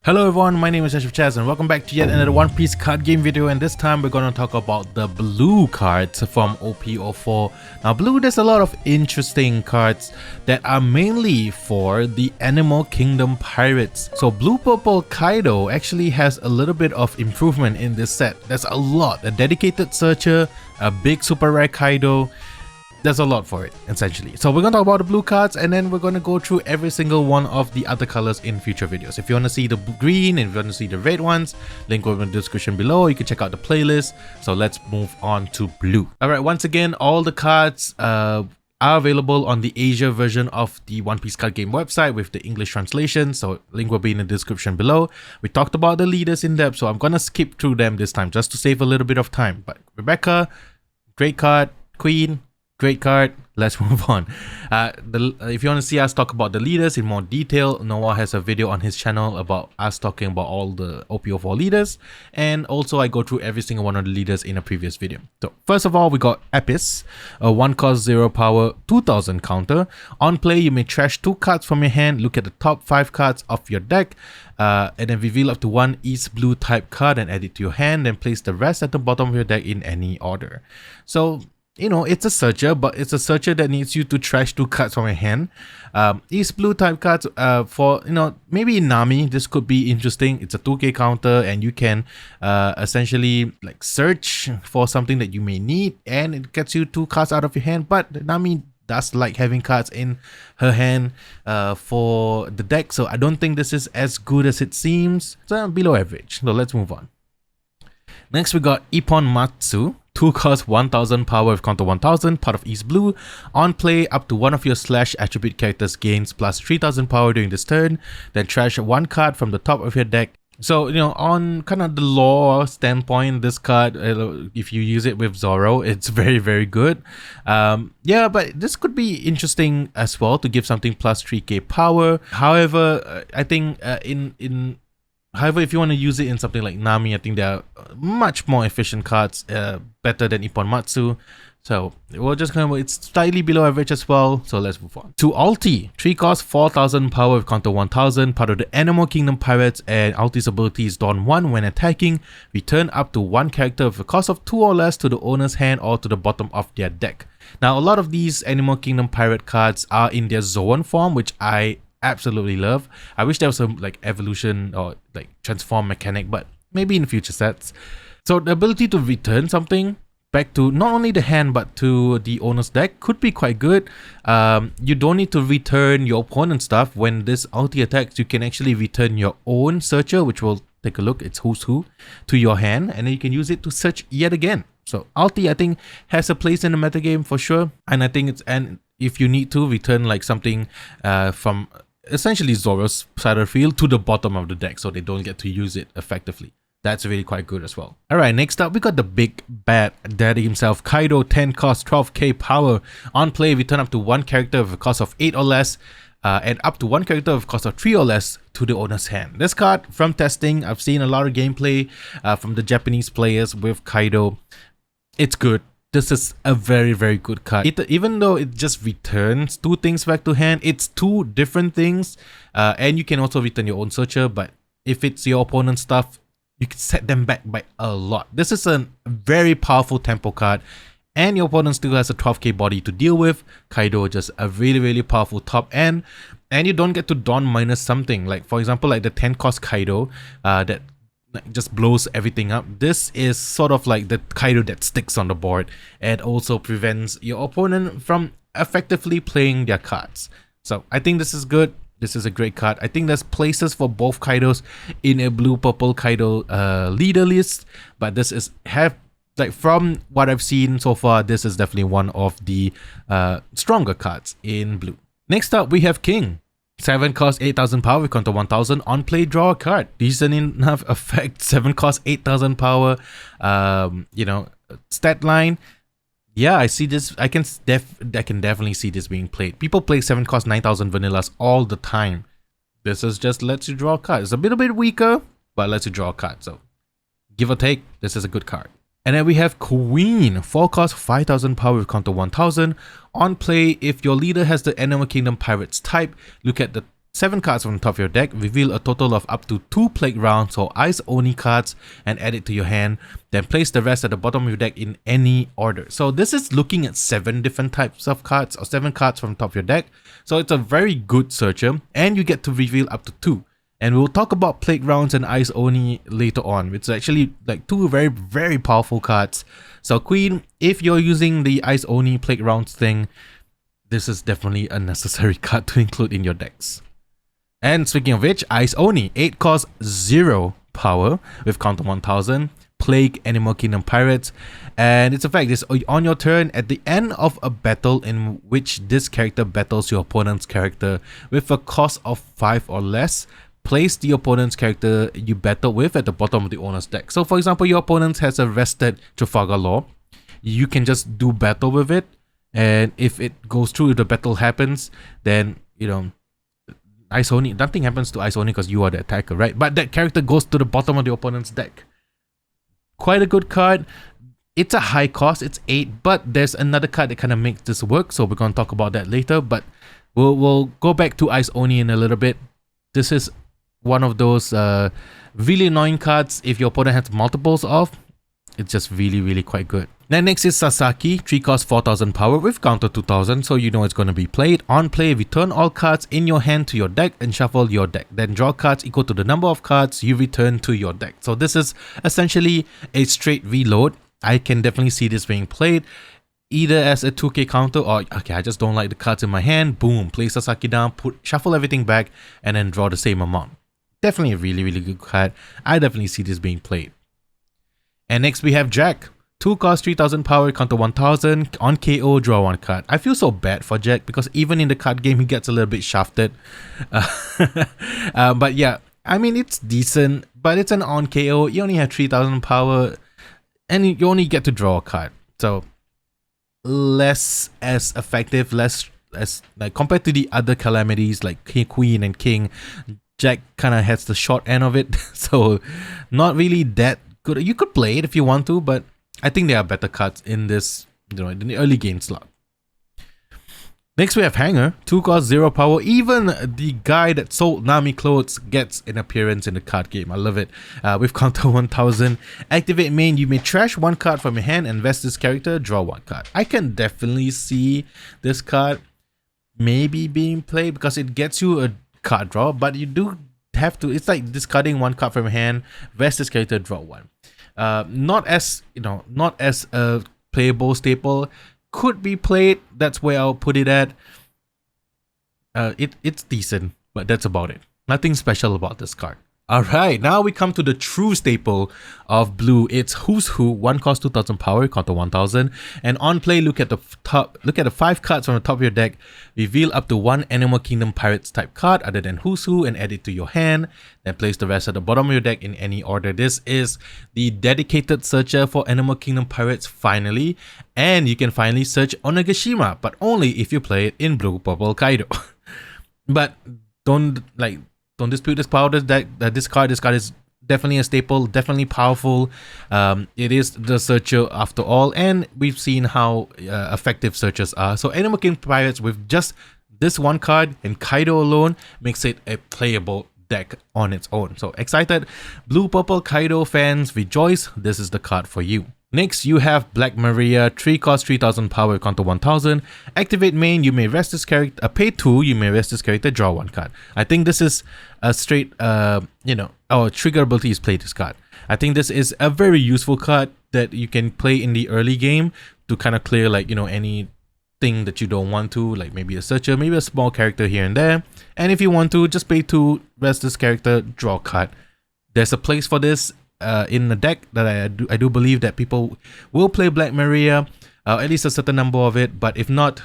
Hello everyone, my name is Asyrafchazz and welcome back to yet another One Piece card game video, and this time we're going to talk about the blue cards from OP-04. Now blue, there's a lot of interesting cards that are mainly for the Animal Kingdom pirates. So blue purple Kaido actually has a little bit of improvement in this set. There's a lot, a dedicated searcher, a big super rare Kaido. There's a lot for it, essentially. So we're going to talk about the blue cards and then we're going to go through every single one of the other colors in future videos. If you want to see the green and if you want to see the red ones, link will be in the description below. You can check out the playlist. So let's move on to blue. Alright, once again, all the cards are available on the Asia version of the One Piece card game website with the English translation. So link will be in the description below. We talked about the leaders in depth, so I'm going to skip through them this time just to save a little bit of time. But Rebecca, great card. Queen, great card. Let's move on. If you want to see us talk about the leaders in more detail, Noah has a video on his channel about us talking about all the OP-04 leaders, and also I go through every single one of the leaders in a previous video. So first of all, we got Epis, a 1 cost 0 power 2000 counter. On play, you may trash 2 cards from your hand, look at the top 5 cards of your deck, and then reveal up to 1 East blue type card and add it to your hand, then place the rest at the bottom of your deck in any order. So you know, it's a searcher, but it's a searcher that needs you to trash 2 cards from your hand. East blue type cards, for, you know, maybe in Nami, this could be interesting. It's a 2k counter and you can essentially like search for something that you may need and it gets you 2 cards out of your hand. But Nami does like having cards in her hand for the deck, so I don't think this is as good as it seems. So below average. So let's move on. Next we got Epi Matsu, 2 cost 1000 power with counter 1000, part of East Blue. On play, up to one of your slash attribute characters gains plus 3000 power during this turn, then trash 1 card from the top of your deck. So, you know, on kind of the lore standpoint, this card, if you use it with Zoro, it's very, very good. Yeah, but this could be interesting as well to give something plus 3k power. However, I think However, if you want to use it in something like Nami, I think there are much more efficient cards, better than Epi Matsu. So we're just going to, it's slightly below average as well. So let's move on to Ulti. 3 cost 4000 power with counter 1000, part of the Animal Kingdom pirates, and Ulti's ability is Dawn 1 when attacking. Return up to 1 character with a cost of 2 or less to the owner's hand or to the bottom of their deck. Now, a lot of these Animal Kingdom pirate cards are in their Zoan form, which I absolutely love. I wish there was some like evolution or like transform mechanic, but maybe in future sets. So the ability to return something back to not only the hand but to the owner's deck could be quite good. You don't need to return your opponent's stuff. When this ulti attacks, you can actually return your own searcher, which we'll take a look, it's Who's Who, to your hand, and then you can use it to search yet again. So ulti, I think, has a place in the metagame for sure, and I think it's, and if you need to return like something from essentially Zoro's side of the field to the bottom of the deck so they don't get to use it effectively. That's really quite good as well. Alright, next up we got the big bad daddy himself, Kaido, 10 cost 12k power. On play, return up to 1 character with a cost of 8 or less, and up to 1 character with a cost of 3 or less to the owner's hand. This card, from testing, I've seen a lot of gameplay from the Japanese players with Kaido. It's good. This is a very, very good card. Even though it just returns 2 things back to hand, it's 2 different things, and you can also return your own searcher, but if it's your opponent's stuff, you can set them back by a lot. This is a very powerful tempo card, and your opponent still has a 12k body to deal with. Kaido just a really, really powerful top end, and you don't get to Dawn minus something. Like for example, like the 10 cost Kaido that just blows everything up. This is sort of like the Kaido that sticks on the board and also prevents your opponent from effectively playing their cards. So I think this is good. This is a great card. I think there's places for both Kaidos in a blue purple Kaido leader list, but this is like from what I've seen so far, this is definitely one of the stronger cards in blue. Next up we have King. 7 cost 8000 power with counter 1000. On play, draw a card. Decent enough effect. 7 cost 8000 power. You know, stat line. Yeah, I see this. I can definitely see this being played. People play 7 cost 9000 vanillas all the time. This is just lets you draw a card. It's a little bit weaker, but lets you draw a card. So give or take, this is a good card. And then we have Queen, 4 cost 5000 power with counter 1000. On play, if your leader has the Animal Kingdom Pirates type, look at the 7 cards from the top of your deck, reveal a total of up to 2 Plague Rounds or Ice Oni cards and add it to your hand, then place the rest at the bottom of your deck in any order. So this is looking at 7 different types of cards, or 7 cards from the top of your deck. So it's a very good searcher, and you get to reveal up to 2. And we'll talk about Plague Rounds and Ice Oni later on, which is actually like 2 very, very powerful cards. So Queen, if you're using the Ice Oni Plague Rounds thing, this is definitely a necessary card to include in your decks. And speaking of which, Ice Oni, 8 cost 0 power with counter 1000, Plague Animal Kingdom Pirates, and its effect is on your turn at the end of a battle in which this character battles your opponent's character with a cost of 5 or less, place the opponent's character you battle with at the bottom of the owner's deck. So for example, your opponent has a rested Trafalgar Law, you can just do battle with it, and if it goes through, if the battle happens, then you know, Ice Oni, nothing happens to Ice Oni because you are the attacker, right? But that character goes to the bottom of the opponent's deck. Quite a good card. It's a high cost, it's 8, but there's another card that kind of makes this work, so we're going to talk about that later. But we'll go back to Ice Oni in a little bit. This is one of those really annoying cards if your opponent has multiples of. It's just really, really quite good. Then next is Sasaki, 3 cost 4000 power with counter 2000, so you know it's going to be played. On play, return all cards in your hand to your deck and shuffle your deck. Then draw cards equal to the number of cards you return to your deck. So this is essentially a straight reload. I can definitely see this being played either as a 2k counter or, okay, I just don't like the cards in my hand, boom, place Sasaki down, shuffle everything back, and then draw the same amount. Definitely a really, really good card. I definitely see this being played. And next we have Jack. 2 cost 3000 power, counter 1000, on KO, draw 1 card. I feel so bad for Jack because even in the card game, he gets a little bit shafted. But yeah, I mean, it's decent, but it's an on KO. You only have 3000 power and you only get to draw a card. So less as effective, less as like compared to the other calamities like Queen and King, Jack kind of has the short end of it. So not really that good. You could play it if you want to, but I think there are better cards in this, you know, in the early game slot. Next we have Hanger, 2 cost 0 power. Even the guy that sold Nami clothes gets an appearance in the card game. I love it. With counter 1000, activate main, you may trash 1 card from your hand and invest this character, draw 1 card. I can definitely see this card maybe being played because it gets you a card draw, but you do have to, it's like discarding 1 card from your hand, invest this character, draw 1. Not as, you know, not as a playable staple. Could be played, that's where I'll put it at. It's decent, but that's about it. Nothing special about this card. Alright, now we come to the true staple of blue. It's Who's Who, 1 cost 2000 power, counter 1000. And on play, look at the 5 cards from the top of your deck. Reveal up to 1 Animal Kingdom Pirates type card other than Who's Who and add it to your hand. Then place the rest at the bottom of your deck in any order. This is the dedicated searcher for Animal Kingdom Pirates finally. And you can finally search Onigashima, but only if you play it in blue, purple, Kaido. But don't dispute this card. This card is definitely a staple, definitely powerful. It is the searcher after all, and we've seen how effective searchers are. So Animal Kingdom Pirates with just this 1 card and Kaido alone makes it a playable deck on its own. So excited, blue purple Kaido fans, rejoice, this is the card for you. Next, you have Black Maria, 3 cost 3000 power, counter 1000. Activate main, you may rest this character, pay 2, you may rest this character, draw 1 card. I think this is a straight, you know, trigger ability is play this card. I think this is a very useful card that you can play in the early game to kind of clear, like, you know, anything that you don't want to, like maybe a searcher, maybe a small character here and there. And if you want to, just pay 2, rest this character, draw a card. There's a place for this in the deck that I do believe that people will play Black Maria, at least a certain number of it, but if not,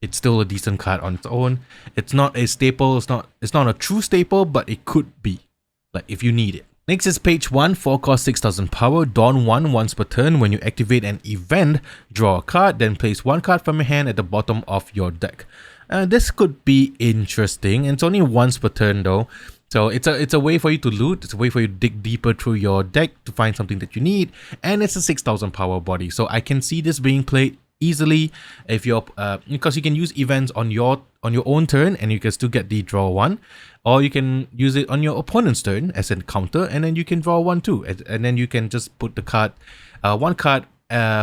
it's still a decent card on its own. It's not a staple, it's not a true staple, but it could be, like, if you need it. Next is page 1, 4 cost 6000 power, Dawn 1 once per turn. When you activate an event, draw a card, then place 1 card from your hand at the bottom of your deck. This could be interesting, and it's only once per turn though. So it's a way for you to loot, it's a way for you to dig deeper through your deck to find something that you need, and it's a 6000 power body. So I can see this being played easily if you're because you can use events on your own turn and you can still get the draw one, or you can use it on your opponent's turn as a counter and then you can draw one too, and then you can just put the card one card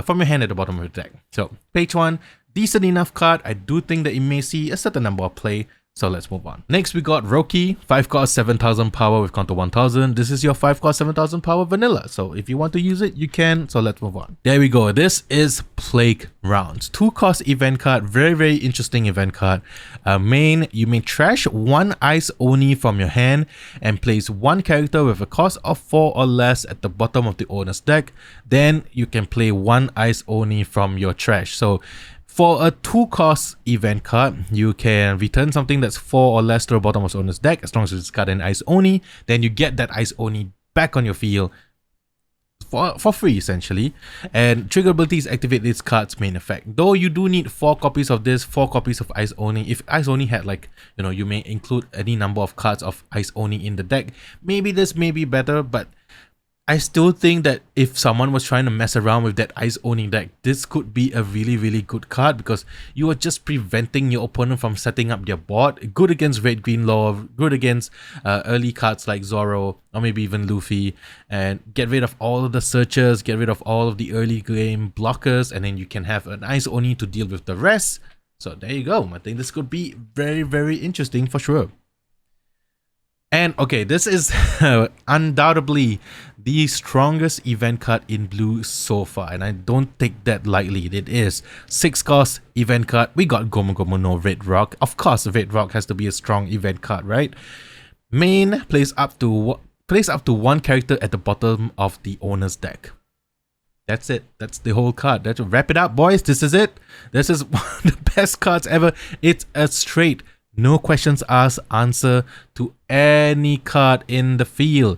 from your hand at the bottom of your deck. So page 1, decent enough card. I do think that it may see a certain number of play. So let's move on. Next we got Roki, 5 cost 7000 power with counter 1000. This is your 5 cost 7000 power vanilla. So if you want to use it, you can. So let's move on. There we go. This is Plague Rounds. 2 cost event card. Very interesting event card. Main, you may trash 1 Ice Oni from your hand and place 1 character with a cost of 4 or less at the bottom of the owner's deck. Then you can play 1 Ice Oni from your trash. So for a 2 cost event card, you can return something that's 4 or less to the bottom of the owner's deck. As long as it's got an Ice Oni, then you get that Ice Oni back on your field for free essentially. And trigger abilities activate this card's main effect. Though you do need 4 copies of this, 4 copies of Ice Oni. If Ice Oni had, like, you know, you may include any number of cards of Ice Oni in the deck. Maybe this may be better, but I still think that if someone was trying to mess around with that Ice Oni deck, this could be a really good card, because you are just preventing your opponent from setting up their board. Good against Red Green Law, good against early cards like Zoro or maybe even Luffy, and get rid of all of the searchers, get rid of all of the early game blockers, and then you can have an Ice Oni to deal with the rest. So there you go. I think this could be very interesting for sure. And okay, this is undoubtedly the strongest event card in blue so far, and I don't take that lightly. It is 6 cost event card. We got Gomu Gomu no Red Rock. Of course, Red Rock has to be a strong event card, right? Main plays up to 1 character at the bottom of the owner's deck. That's it. That's the whole card. That's wrap it up, boys. This is it. This is one of the best cards ever. It's a straight, no questions asked answer to any card in the field.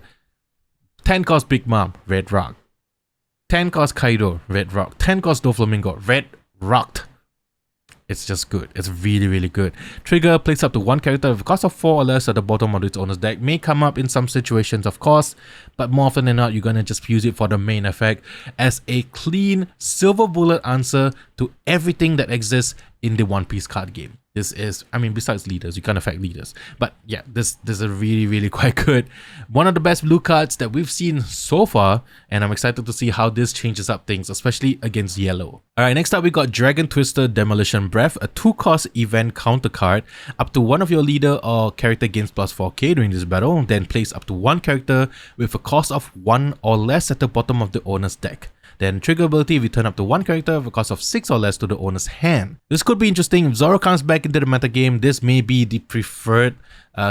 10 cost Big Mom, Red Rock. 10 cost Kaido, Red Rock. 10 cost Doflamingo, Red Rocked. It's just good. It's really good. Trigger plays up to 1 character with a cost of 4 or less at the bottom of its owner's deck. May come up in some situations, of course, but more often than not, you're gonna just use it for the main effect as a clean silver bullet answer to everything that exists in the One Piece card game. This is, I mean, besides leaders, you can't affect leaders, but yeah, this is really quite good. One of the best blue cards that we've seen so far, and I'm excited to see how this changes up things, especially against yellow. Alright, next up we got Dragon Twister Demolition Breath, a 2 cost event counter card. Up to 1 of your leader or character gains plus 4k during this battle, then place up to 1 character with a cost of 1 or less at the bottom of the owner's deck. Then trigger ability, return up to 1 character with a cost of 6 or less to the owner's hand. This could be interesting. If Zoro comes back into the metagame, this may be the preferred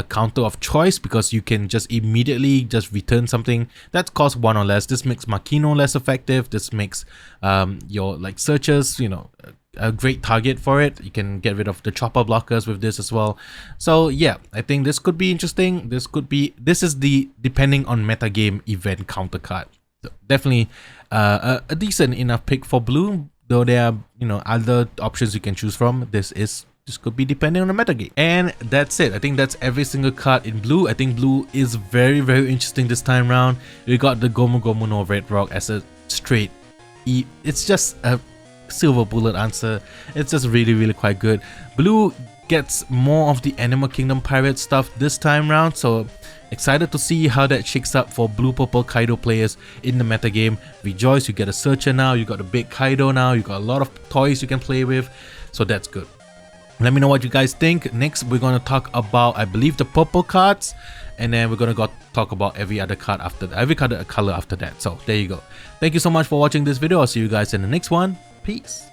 counter of choice, because you can just immediately just return something that costs 1 or less. This makes Makino less effective. This makes your like searchers, you know, a great target for it. You can get rid of the chopper blockers with this as well. So yeah, I think this could be interesting. This is the depending on metagame event counter card. So definitely a decent enough pick for blue, though there are, you know, other options you can choose from. This could be depending on the metagame. And that's it. I think that's every single card in blue. I think blue is very interesting this time round. We got the Gomu Gomu no Red Rock as a straight it's just a silver bullet answer. It's just really quite good. Blue gets more of the Animal Kingdom pirate stuff this time round, so excited to see how that shakes up for blue purple Kaido players in the metagame. Rejoice, you get a searcher now, you got a big Kaido now, you got a lot of toys you can play with, so that's good. Let me know what you guys think. Next we're going to talk about, I believe, the purple cards, and then we're going to go talk about every other card after that, every color after that. So there you go. Thank you so much for watching this video. I'll see you guys in the next one. Peace.